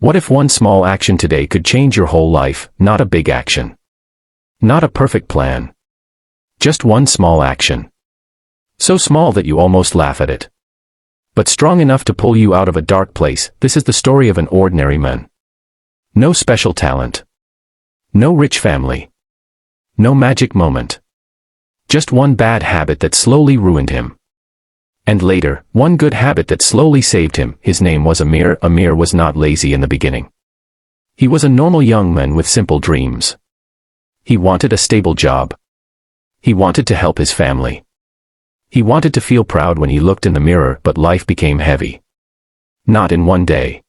What if one small action today could change your whole life? Not a big action. Not a perfect plan. Just one small action. So small that you almost laugh at it. But strong enough to pull you out of a dark place. This is the story of an ordinary man. No special talent. No rich family. No magic moment. Just one bad habit that slowly ruined him. And later, one good habit that slowly saved him. His name was Amir. Amir was not lazy in the beginning. He was a normal young man with simple dreams. He wanted a stable job. He wanted to help his family. He wanted to feel proud when he looked in the mirror, but life became heavy. Not in one day.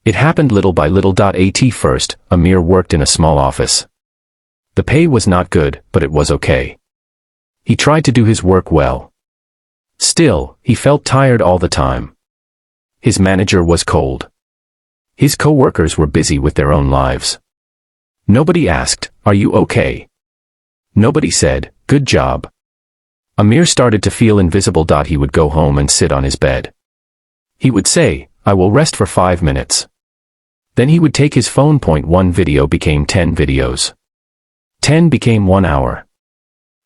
It happened little by little. At first, Amir worked in a small office. The pay was not good, but it was okay. He tried to do his work well. Still, he felt tired all the time. His manager was cold. His co-workers were busy with their own lives. Nobody asked, "Are you okay?" Nobody said, "Good job." Amir started to feel invisible. He would go home and sit on his bed. He would say, "I will rest for 5 minutes." Then he would take his phone. 1 video became 10 videos. 10 became 1 hour.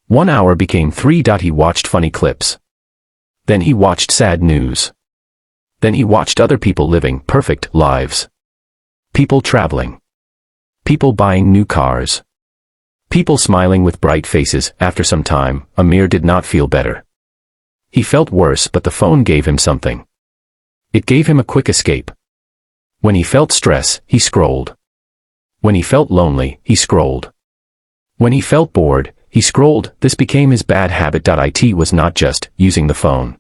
1 hour became 3. He watched funny clips. Then he watched sad news. Then he watched other people living perfect lives. People traveling. People buying new cars. People smiling with bright faces. After some time, Amir did not feel better. He felt worse, but the phone gave him something. It gave him a quick escape. When he felt stress, he scrolled. When he felt lonely, he scrolled. When he felt bored, he scrolled. This became his bad habit. It was not just using the phone.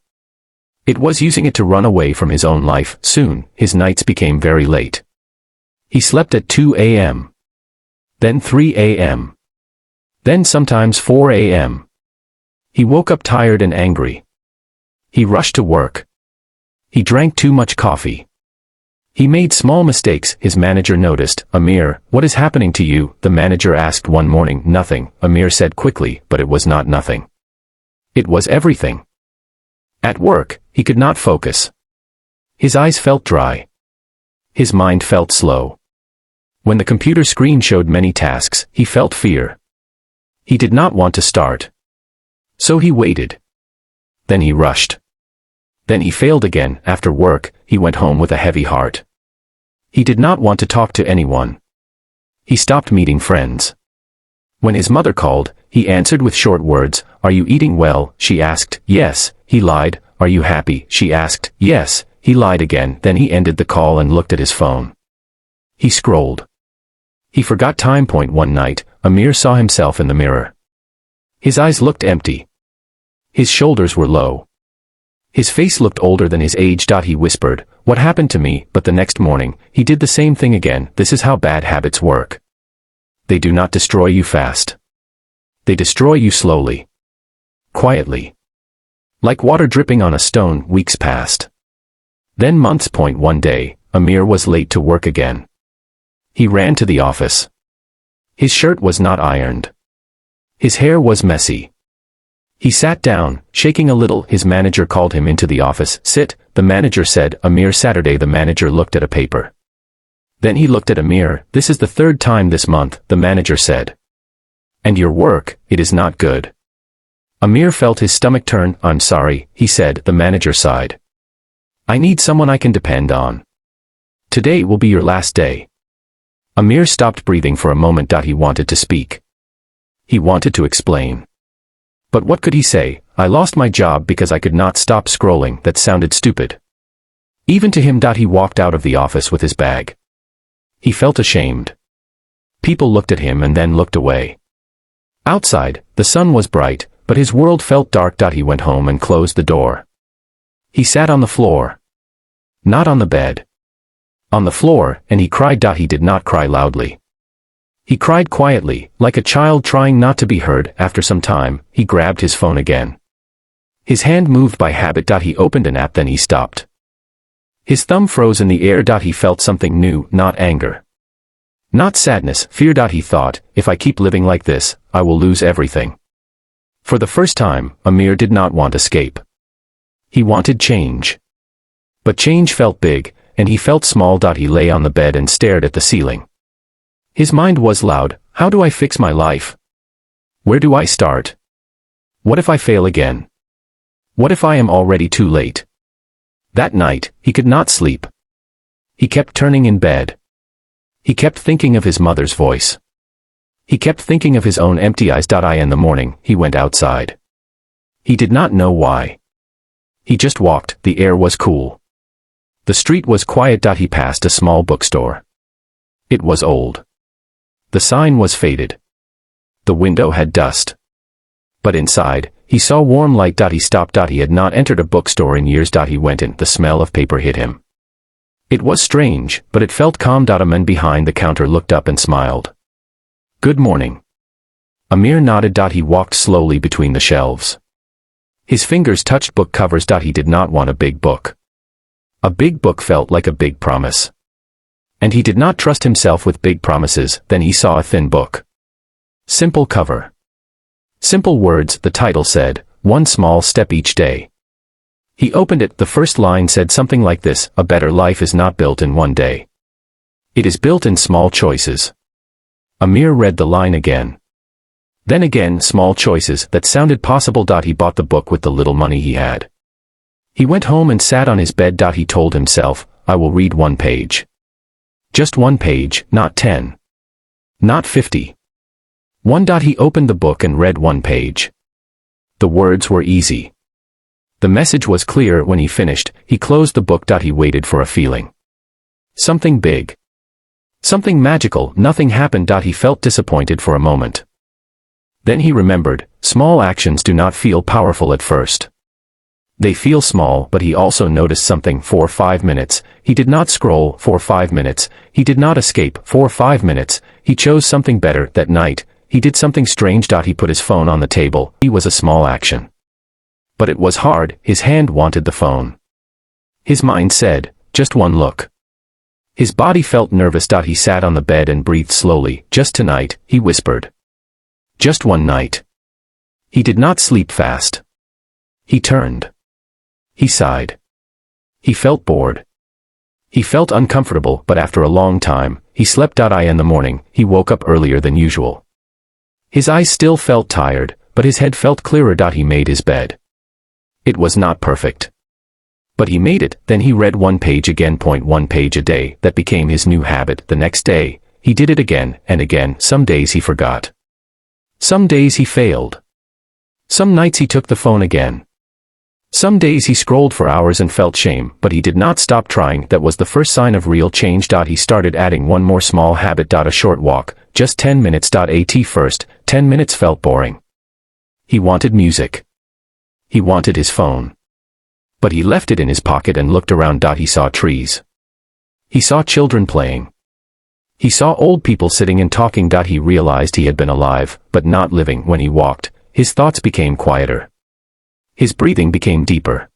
It was using it to run away from his own life. Soon, his nights became very late. He slept at 2 a.m. Then 3 a.m. Then sometimes 4 a.m. He woke up tired and angry. He rushed to work. He drank too much coffee. He made small mistakes. His manager noticed. "Amir, what is happening to you?" the manager asked one morning. "Nothing," Amir said quickly, but it was not nothing. It was everything. At work, he could not focus. His eyes felt dry. His mind felt slow. When the computer screen showed many tasks, he felt fear. He did not want to start. So he waited. Then he rushed. Then he failed again. After work, he went home with a heavy heart. He did not want to talk to anyone. He stopped meeting friends. When his mother called, he answered with short words. "Are you eating well?" she asked. "Yes," he lied. "Are you happy?" she asked. "Yes," he lied again. Then he ended the call and looked at his phone. He scrolled. He forgot time. One night, Amir saw himself in the mirror. His eyes looked empty. His shoulders were low. His face looked older than his age. He whispered, "What happened to me?" But the next morning, he did the same thing again. This is how bad habits work. They do not destroy you fast. They destroy you slowly. Quietly. Like water dripping on a stone. Weeks passed. Then months. One day, Amir was late to work again. He ran to the office. His shirt was not ironed. His hair was messy. He sat down, shaking a little. His manager called him into the office. "Sit," the manager said. "Amir." Saturday. The manager looked at a paper. Then he looked at Amir. "This is the 3rd time this month," the manager said. "And your work, it is not good." Amir felt his stomach turn. "I'm sorry," he said. The manager sighed. "I need someone I can depend on. Today will be your last day." Amir stopped breathing for a moment. He wanted to speak. He wanted to explain. But what could he say? "I lost my job because I could not stop scrolling." That sounded stupid. Even to him. He walked out of the office with his bag. He felt ashamed. People looked at him and then looked away. Outside, the sun was bright, but his world felt dark. He went home and closed the door. He sat on the floor. Not on the bed. On the floor, and he cried. He did not cry loudly. He cried quietly, like a child trying not to be heard. After some time, he grabbed his phone again. His hand moved by habit. He opened an app. Then he stopped. His thumb froze in the air. He felt something new, not anger. Not sadness, fear. He thought, "If I keep living like this, I will lose everything." For the first time, Amir did not want escape. He wanted change. But change felt big, and he felt small. He lay on the bed and stared at the ceiling. His mind was loud. How do I fix my life? Where do I start? What if I fail again? What if I am already too late? That night, he could not sleep. He kept turning in bed. He kept thinking of his mother's voice. He kept thinking of his own empty eyes. In the morning, he went outside. He did not know why. He just walked. The air was cool. The street was quiet. He passed a small bookstore. It was old. The sign was faded. The window had dust. But inside, he saw warm light. He stopped. He had not entered a bookstore in years. He went in. The smell of paper hit him. It was strange, but it felt calm. A man behind the counter looked up and smiled. Good morning. Amir nodded. He walked slowly between the shelves. His fingers touched book covers. He did not want a big book. A big book felt like a big promise. And he did not trust himself with big promises. Then he saw a thin book. Simple cover. Simple words. The title said, "One small step each day." He opened it. The first line said something like this: "A better life is not built in one day. It is built in small choices." Amir read the line again. Then again, small choices. That sounded possible. He bought the book with the little money he had. He went home and sat on his bed. He told himself, "I will read one page. Just one page, not 10. Not 50. One. He opened the book and read one page. The words were easy. The message was clear. When he finished, he closed the book. He waited for a feeling. Something big. Something magical. Nothing happened. He felt disappointed for a moment. Then he remembered, small actions do not feel powerful at first. They feel small. But he also noticed something. For 5 minutes, he did not scroll. For 5 minutes, he did not escape. For 5 minutes, he chose something better. That night, he did something strange. He put his phone on the table. It was a small action. But it was hard. His hand wanted the phone. His mind said, just one look. His body felt nervous. He sat on the bed and breathed slowly. Just tonight, he whispered. Just one night. He did not sleep fast. He turned. He sighed. He felt bored. He felt uncomfortable. But after a long time, he slept. In the morning, he woke up earlier than usual. His eyes still felt tired, but his head felt clearer. He made his bed. It was not perfect. But he made it. Then he read one page again. 1 page a day. That became his new habit. The next day, he did it again and again. Some days he forgot. Some days he failed. Some nights he took the phone again. Some days he scrolled for hours and felt shame, but he did not stop trying. That was the first sign of real change. He started adding one more small habit. A short walk, just 10 minutes. At first, 10 minutes felt boring. He wanted music. He wanted his phone. But he left it in his pocket and looked around. He saw trees. He saw children playing. He saw old people sitting and talking. He realized he had been alive, but not living. When he walked, his thoughts became quieter. His breathing became deeper.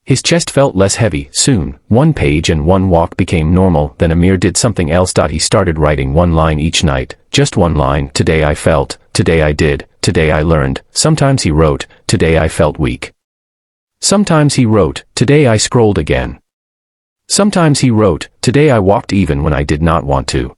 His chest felt less heavy. Soon, one page and one walk became normal. Then Amir did something else. He started writing one line each night. Just one line. Today I felt. Today I did. Today I learned. Sometimes he wrote, today I felt weak. Sometimes he wrote, today I scrolled again. Sometimes he wrote, today I walked even when I did not want to.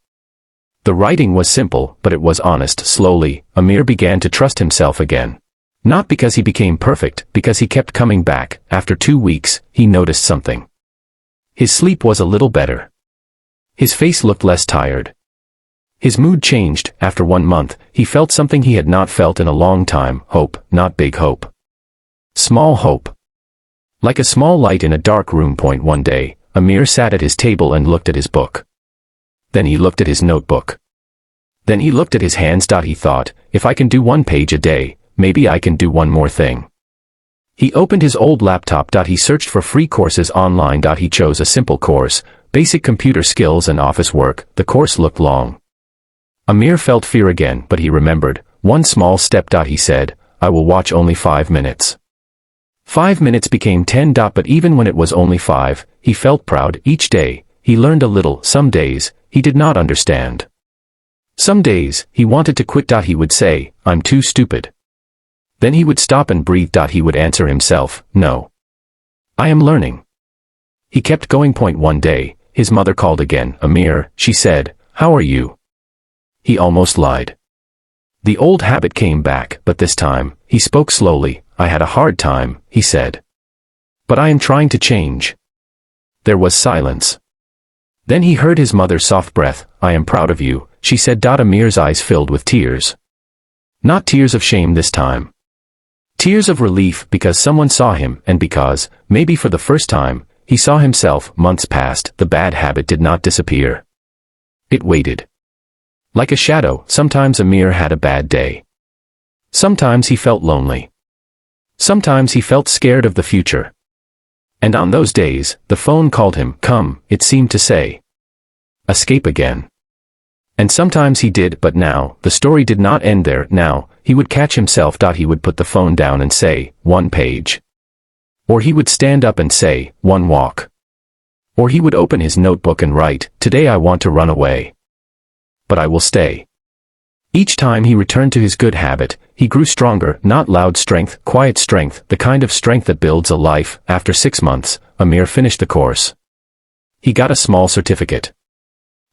The writing was simple, but it was honest. Slowly, Amir began to trust himself again. Not because he became perfect, because he kept coming back. After 2 weeks, he noticed something. His sleep was a little better. His face looked less tired. His mood changed. After 1 month, he felt something he had not felt in a long time. Hope, not big hope. Small hope. Like a small light in a dark room. One day, Amir sat at his table and looked at his book. Then he looked at his notebook. Then he looked at his hands. He thought, if I can do 1 page a day, maybe I can do one more thing. He opened his old laptop. He searched for free courses online. He chose a simple course, basic computer skills and office work. The course looked long. Amir felt fear again, but he remembered, one small step. He said, I will watch only 5 minutes. 5 minutes became 10. But even when it was only 5, he felt proud. Each day, he learned a little. Some days, he did not understand. Some days, he wanted to quit. He would say, I'm too stupid. Then he would stop and breathe. He would answer himself, no. I am learning. He kept going. One day, his mother called again. Amir, she said, how are you? He almost lied. The old habit came back, but this time, he spoke slowly. I had a hard time, he said. But I am trying to change. There was silence. Then he heard his mother's soft breath. I am proud of you, she said. Amir's eyes filled with tears. Not tears of shame this time. Tears of relief because someone saw him and because, maybe for the first time, he saw himself. Months passed, the bad habit did not disappear. It waited. Like a shadow, sometimes Amir had a bad day. Sometimes he felt lonely. Sometimes he felt scared of the future. And on those days, the phone called him. Come, it seemed to say. Escape again. And sometimes he did, but now, the story did not end there. Now, he would catch himself. He would put the phone down and say, 1 page. Or he would stand up and say, 1 walk. Or he would open his notebook and write, today I want to run away. But I will stay. Each time he returned to his good habit, he grew stronger. Not loud strength, quiet strength, the kind of strength that builds a life. After 6 months, Amir finished the course. He got a small certificate.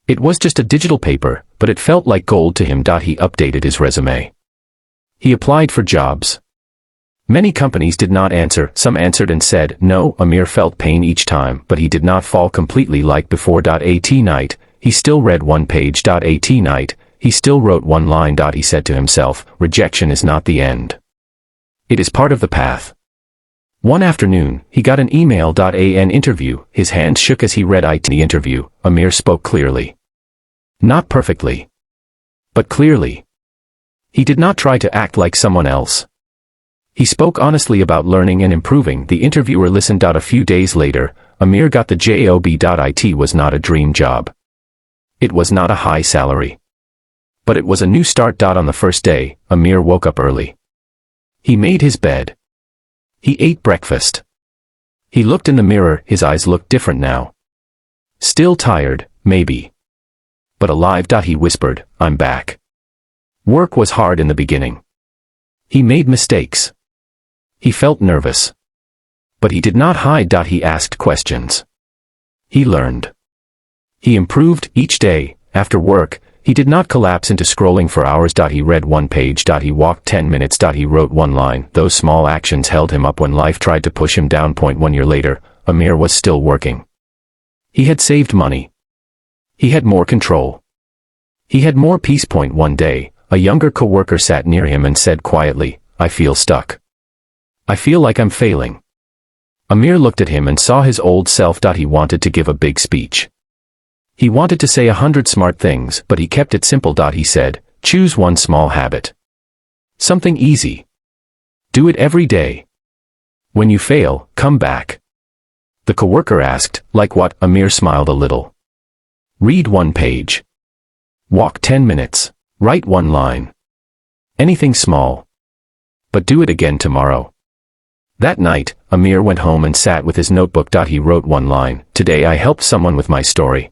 It was just a digital paper, but it felt like gold to him. He updated his resume. He applied for jobs. Many companies did not answer. Some answered and said no. Amir felt pain each time, but he did not fall completely like before. At night, he still read 1 page. At night, he still wrote 1 line. He said to himself, rejection is not the end. It is part of the path. One afternoon, he got an email. An interview. His hands shook as he read the interview. Amir spoke clearly. Not perfectly. But clearly. He did not try to act like someone else. He spoke honestly about learning and improving. The interviewer listened. A few days later, Amir got the job. It was not a dream job. It was not a high salary. But it was a new start. On the first day, Amir woke up early. He made his bed. He ate breakfast. He looked in the mirror. His eyes looked different now. Still tired, maybe. But alive. He whispered, I'm back. Work was hard in the beginning. He made mistakes. He felt nervous. But he did not hide. He asked questions. He learned. He improved each day. After work, he did not collapse into scrolling for hours. He read 1 page. He walked 10 minutes. He wrote 1 line. Those small actions held him up when life tried to push him down. 1 year later, Amir was still working. He had saved money. He had more control. He had more peace. One day, a younger coworker sat near him and said quietly, I feel stuck. I feel like I'm failing. Amir looked at him and saw his old self. He wanted to give a big speech. He wanted to say 100 smart things, but he kept it simple. He said, choose 1 small habit. Something easy. Do it every day. When you fail, come back. The coworker asked, like what? Amir smiled a little. Read 1 page. Walk 10 minutes. Write 1 line. Anything small. But do it again tomorrow. That night, Amir went home and sat with his notebook. He wrote 1 line. Today I helped someone with my story.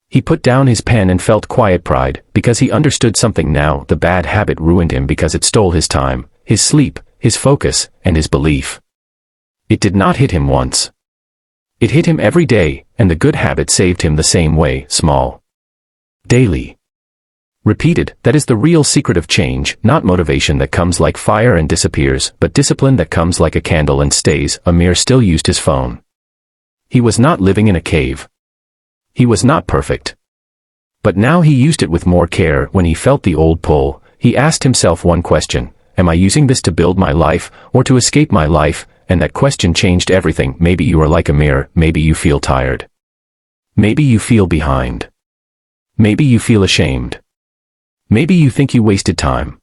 He put down his pen and felt quiet pride, because he understood something now. The bad habit ruined him because it stole his time, his sleep, his focus, and his belief. It did not hit him once. It hit him every day, and the good habit saved him the same way, small. Daily. Repeated. That is the real secret of change. Not motivation that comes like fire and disappears, but discipline that comes like a candle and stays. Amir still used his phone. He was not living in a cave. He was not perfect. But now he used it with more care. When he felt the old pull, he asked himself 1 question. Am I using this to build my life, or to escape my life? And that question changed everything. Maybe you are like Amir. Maybe you feel tired. Maybe you feel behind. Maybe you feel ashamed. Maybe you think you wasted time.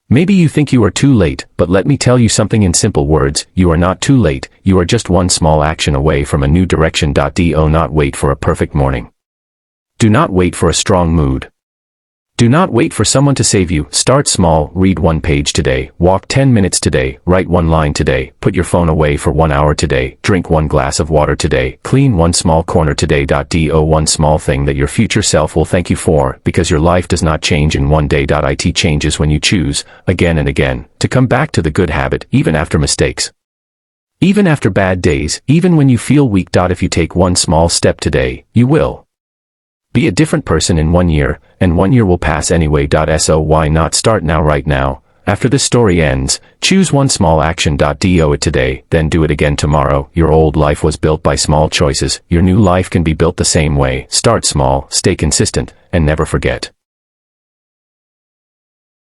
Maybe you think you are too late, but let me tell you something in simple words. You are not too late. You are just 1 small action away from a new direction. Do not wait for a perfect morning. Do not wait for a strong mood. Do not wait for someone to save you. Start small. Read 1 page today. Walk 10 minutes today. Write 1 line today. Put your phone away for 1 hour today. Drink 1 glass of water today. Clean 1 small corner today. Do 1 small thing that your future self will thank you for, because your life does not change in 1 day. It changes when you choose, again and again, to come back to the good habit, even after mistakes. Even after bad days, even when you feel weak. If you take one small step today, you will be a different person in 1 year, and 1 year will pass anyway. So why not start now, right now? After this story ends, choose one small action. Do it today, then do it again tomorrow. Your old life was built by small choices. Your new life can be built the same way. Start small, stay consistent, and never forget.